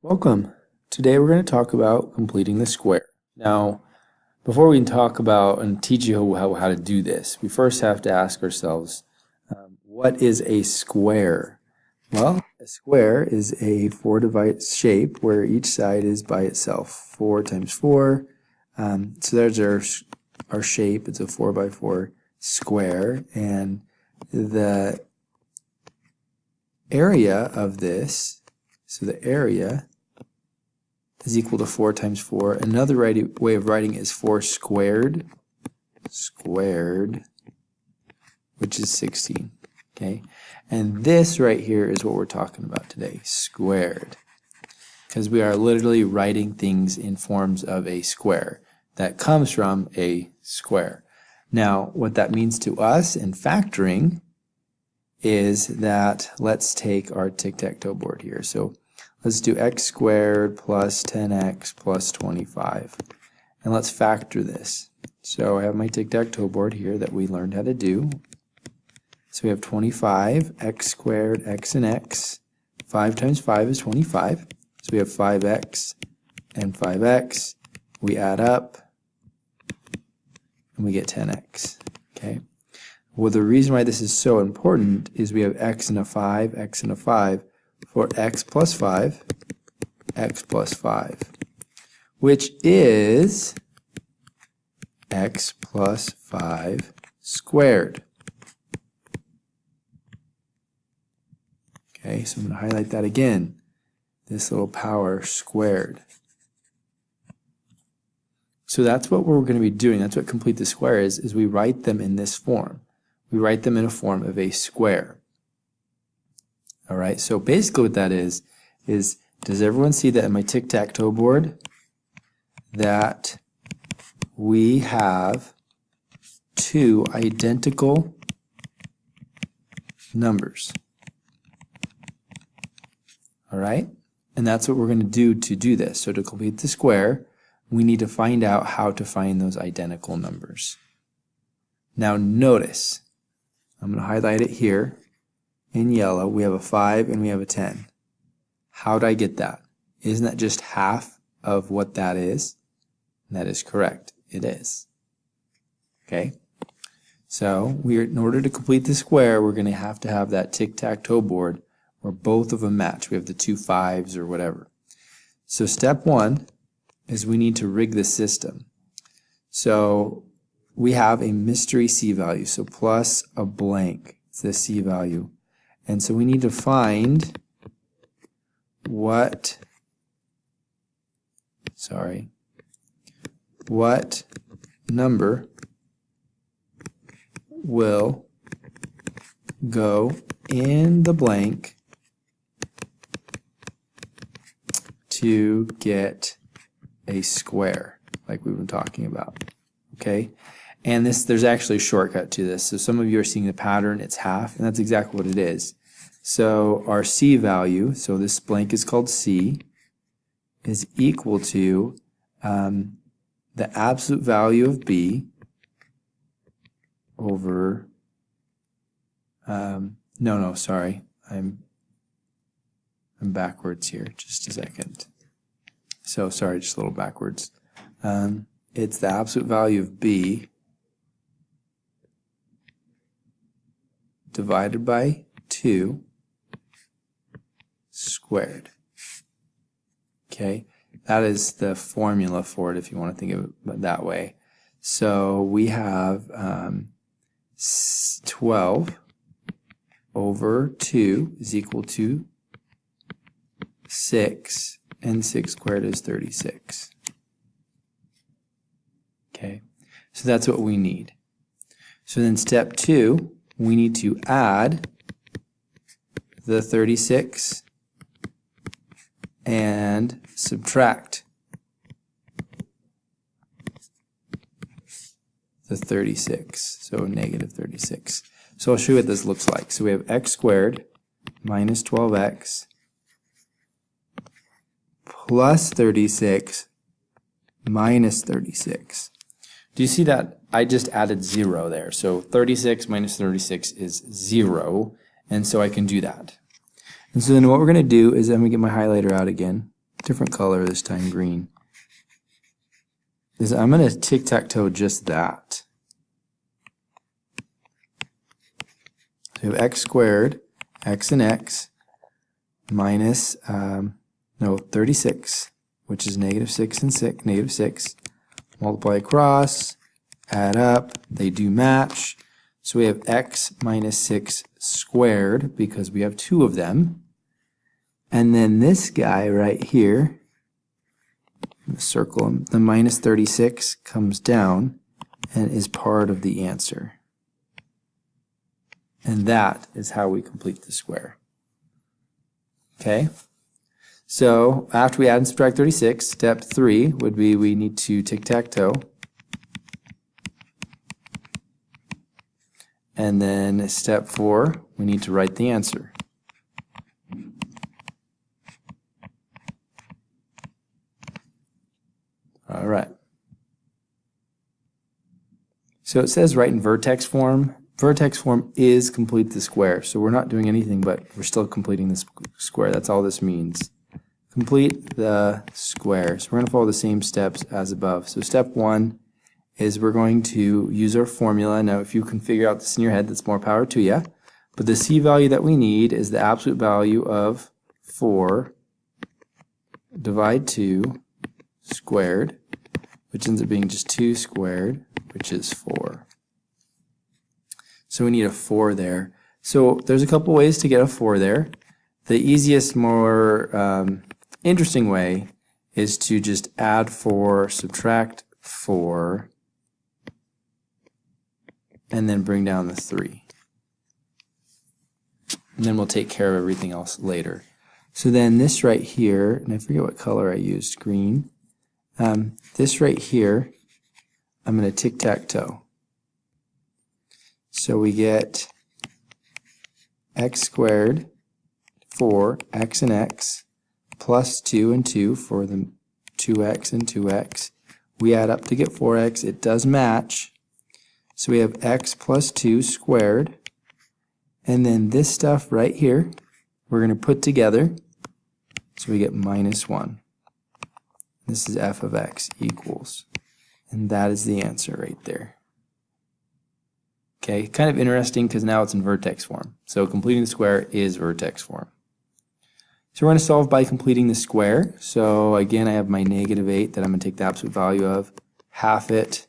Welcome. Today we're going to talk about completing the square. Now, before we can talk about and teach you how to do this, we first have to ask ourselves, what is a square? Well, a square is a four-divided shape where each side is by itself. 4 times 4. So there's our shape. It's a 4 by 4 square, and the area of this, so the area is equal to 4 times 4. Another way of writing is 4 squared, which is 16. Okay, and this right here is what we're talking about today, squared, because we are literally writing things in forms of a square that comes from a square. Now, what that means to us in factoring is that let's take our tic-tac-toe board here. So let's do x squared plus 10x plus 25. And let's factor this. So I have my tic-tac-toe board here that we learned how to do. So we have 25, x squared, x and x. 5 times 5 is 25. So we have 5x and 5x. We add up and we get 10x. Okay. Well, the reason why this is so important is we have x and a 5, x and a 5 for x plus 5, x plus 5, which is x plus 5 squared. Okay, so I'm going to highlight that again, this little power squared. So that's what we're going to be doing. That's what complete the square is we write them in this form. We write them in a form of a square. All right, so basically what that is does everyone see that in my tic-tac-toe board that we have two identical numbers? All right, and that's what we're going to do this. So to complete the square, we need to find out how to find those identical numbers. Now notice, I'm going to highlight it here in yellow. We have a 5 and we have a 10. How did I get that? Isn't that just half of what that is? And that is correct. It is. Okay? So in order to complete the square, we're going to have that tic-tac-toe board where both of them match. We have the two 5s or whatever. So step 1 is we need to rig the system. So we have a mystery C value, so plus a blank. It's the C value. And so we need to find what number will go in the blank to get a square, like we've been talking about. Okay? And there's actually a shortcut to this. So some of you are seeing the pattern, it's half, and that's exactly what it is. So our C value, so this blank is called C, is equal to the absolute value of B over, sorry, I'm backwards here, just a second. So sorry, just a little backwards. It's the absolute value of B divided by 2 squared. Okay, that is the formula for it if you want to think of it that way. So we have 12 over 2 is equal to 6, and 6 squared is 36. Okay, so that's what we need. So then step 2, we need to add the 36 and subtract the 36, so negative 36. So I'll show you what this looks like. So we have x squared minus 12x plus 36 minus 36. Do you see that? I just added 0 there. So 36 minus 36 is 0, and so I can do that. And so then what we're going to do is I'm going to get my highlighter out again. different color this time, green, is I'm going to tic-tac-toe just that. So we have x squared, x and x, minus 36, which is negative 6 and 6, negative 6. Multiply across, add up, they do match. So we have x minus 6 squared because we have two of them. And then this guy right here, circle him, the minus 36 comes down and is part of the answer. And that is how we complete the square. Okay? So after we add and subtract 36, step 3 would be we need to tic-tac-toe. And then step 4, we need to write the answer. All right. So it says write in vertex form. Vertex form is complete the square. So we're not doing anything, but we're still completing the square. That's all this means. Complete the square. So we're going to follow the same steps as above. So step 1 is we're going to use our formula. Now if you can figure out this in your head, that's more power to you. But the C value that we need is the absolute value of 4 divide 2 squared, which ends up being just 2 squared, which is 4. So we need a 4 there. So there's a couple ways to get a 4 there. The easiest, more interesting way is to just add 4, subtract 4, and then bring down the 3. And then we'll take care of everything else later. So then this right here, and I forget what color I used, green. This right here, I'm going to tic-tac-toe. So we get x squared, 4, x and x, plus 2 and 2 for the 2x and 2x. We add up to get 4x. It does match. So we have x plus 2 squared. And then this stuff right here, we're going to put together. So we get minus 1. This is f of x equals. And that is the answer right there. Okay, kind of interesting because now it's in vertex form. So completing the square is vertex form. So we're going to solve by completing the square. So again, I have my negative 8 that I'm going to take the absolute value of, half it,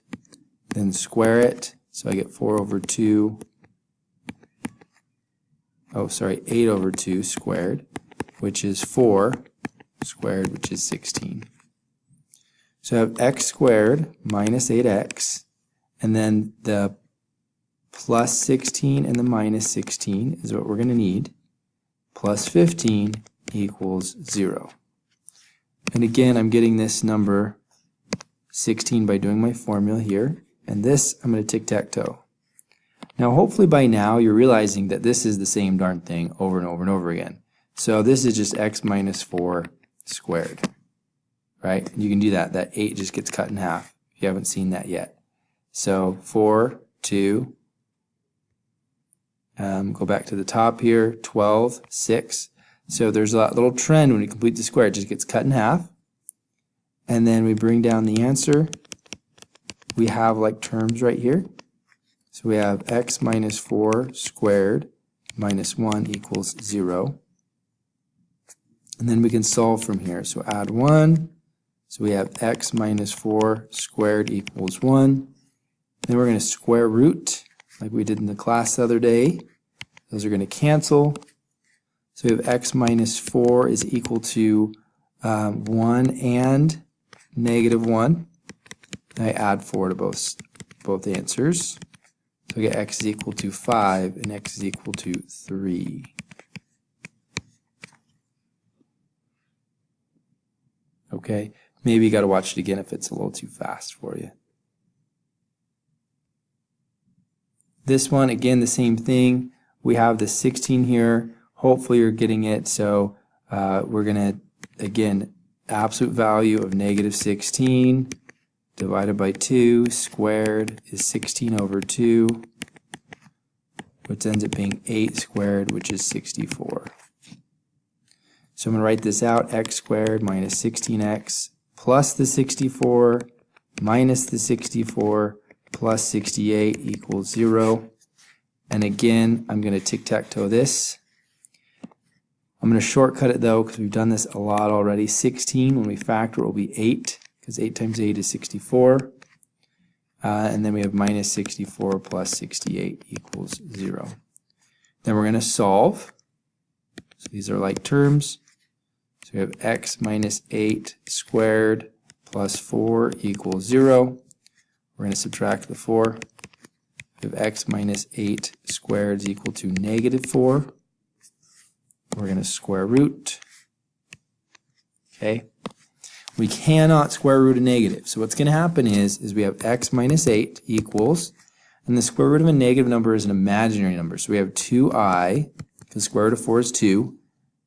then square it. So I get 4 over 2. Oh, sorry, 8 over 2 squared, which is 4 squared, which is 16. So I have x squared minus 8x, and then the plus 16 and the minus 16 is what we're going to need, plus 15 equals 0. And again, I'm getting this number 16 by doing my formula here, and this I'm going to tic-tac-toe. Now hopefully by now you're realizing that this is the same darn thing over and over and over again. So this is just x minus 4 squared, right? And you can do that. That 8 just gets cut in half if you haven't seen that yet. So 4, 2, go back to the top here, 12, 6. So there's a little trend when we complete the square. It just gets cut in half. And then we bring down the answer. We have like terms right here. So we have x minus 4 squared minus 1 equals 0. And then we can solve from here. So add 1. So we have x minus 4 squared equals 1. Then we're going to square root like we did in the class the other day. Those are going to cancel. So we have x minus 4 is equal to 1 and negative 1. I add 4 to both answers. So we get x is equal to 5 and x is equal to 3. Okay, maybe you got to watch it again if it's a little too fast for you. This one, again, the same thing. We have the 16 here. Hopefully you're getting it. So we're going to, again, absolute value of negative 16 divided by 2 squared is 16 over 2, which ends up being 8 squared, which is 64. So I'm going to write this out, x squared minus 16x plus the 64 minus the 64 plus 68 equals 0. And again, I'm going to tic-tac-toe this. I'm going to shortcut it though because we've done this a lot already. 16, when we factor, it will be 8 because 8 times 8 is 64. And then we have minus 64 plus 68 equals 0. Then we're going to solve. So these are like terms. So we have x minus 8 squared plus 4 equals 0. We're going to subtract the 4. We have x minus 8 squared is equal to negative 4. We're going to square root. Okay. We cannot square root a negative. So what's going to happen is we have x minus 8 equals, and the square root of a negative number is an imaginary number. So we have 2i, because the square root of 4 is 2,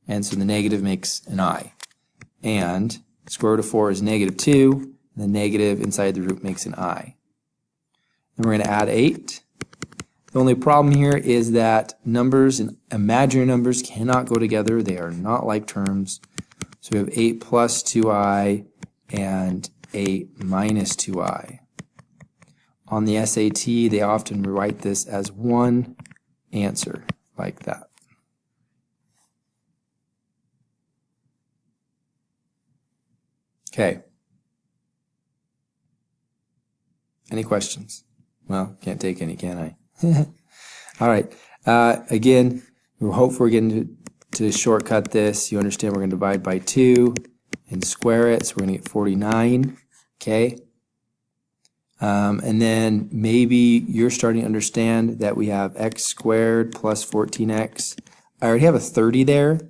and so the negative makes an I. And the square root of 4 is negative 2, and the negative inside the root makes an I. Then we're going to add 8. The only problem here is that numbers and imaginary numbers cannot go together. They are not like terms. So we have 8 plus 2i and 8 minus 2i. On the SAT, they often write this as one answer, like that. Okay. Any questions? Well, can't take any, can I? All right. Again, we hope we're getting to shortcut this. You understand we're going to divide by 2 and square it, so we're going to get 49. Okay. And then maybe you're starting to understand that we have x squared plus 14x. I already have a 30 there.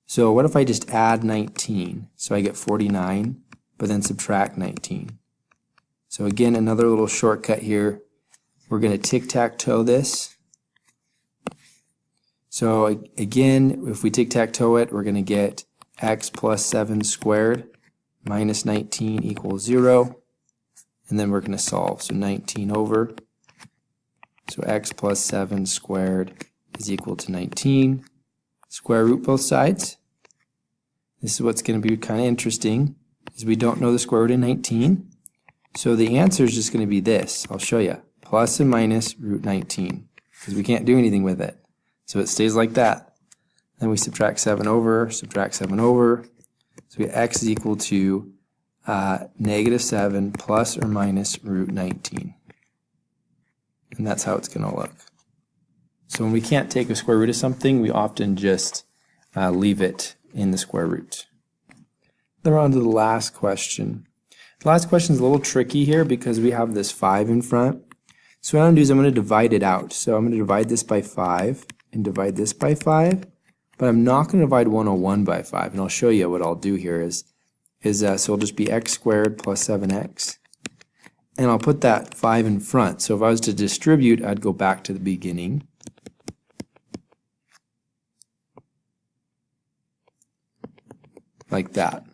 So what if I just add 19? So I get 49, but then subtract 19. So again, another little shortcut here. We're going to tic-tac-toe this. So again, if we tic-tac-toe it, we're going to get x plus 7 squared minus 19 equals 0. And then we're going to solve. So 19 over. So x plus 7 squared is equal to 19. Square root both sides. This is what's going to be kind of interesting, is we don't know the square root of 19. So the answer is just going to be this. I'll show you. Plus and minus root 19. Because we can't do anything with it. So it stays like that. Then we subtract 7 over, subtract 7 over. So we get x is equal to negative 7 plus or minus root 19. And that's how it's going to look. So when we can't take a square root of something, we often just leave it in the square root. Then we're on to the last question. The last question is a little tricky here because we have this 5 in front. So what I'm going to do is I'm going to divide it out. So I'm going to divide this by 5 and divide this by 5. But I'm not going to divide 101 by 5. And I'll show you what I'll do here so it'll just be x squared plus 7x. And I'll put that 5 in front. So if I was to distribute, I'd go back to the beginning. Like that.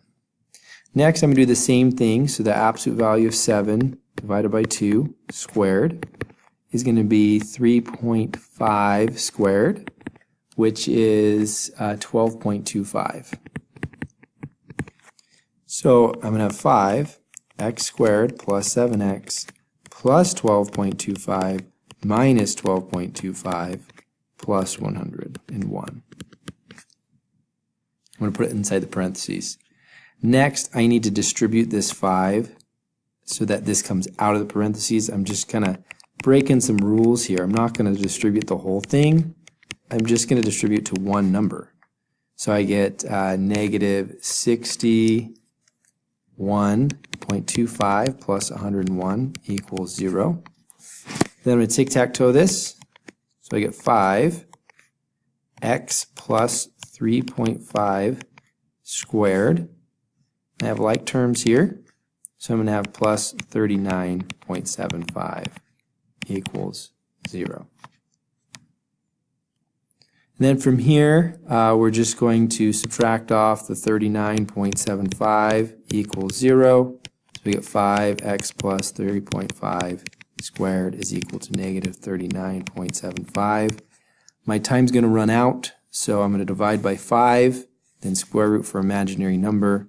Next, I'm going to do the same thing. So the absolute value of 7 divided by 2 squared is going to be 3.5 squared, which is 12.25. So I'm going to have 5 x squared plus 7x plus 12.25 minus 12.25 plus 101. I'm going to put it inside the parentheses. Next, I need to distribute this 5 so that this comes out of the parentheses. I'm just kind of breaking some rules here. I'm not going to distribute the whole thing. I'm just going to distribute to one number. So I get negative 61.25 plus 101 equals 0. Then I'm going to tic-tac-toe this. So I get 5 x plus 3.5 squared. I have like terms here, so I'm going to have plus 39.75 equals 0. And then from here, we're just going to subtract off the 39.75 equals 0. So we get 5x plus 30.5 squared is equal to negative 39.75. My time's going to run out, so I'm going to divide by 5 then square root for imaginary number,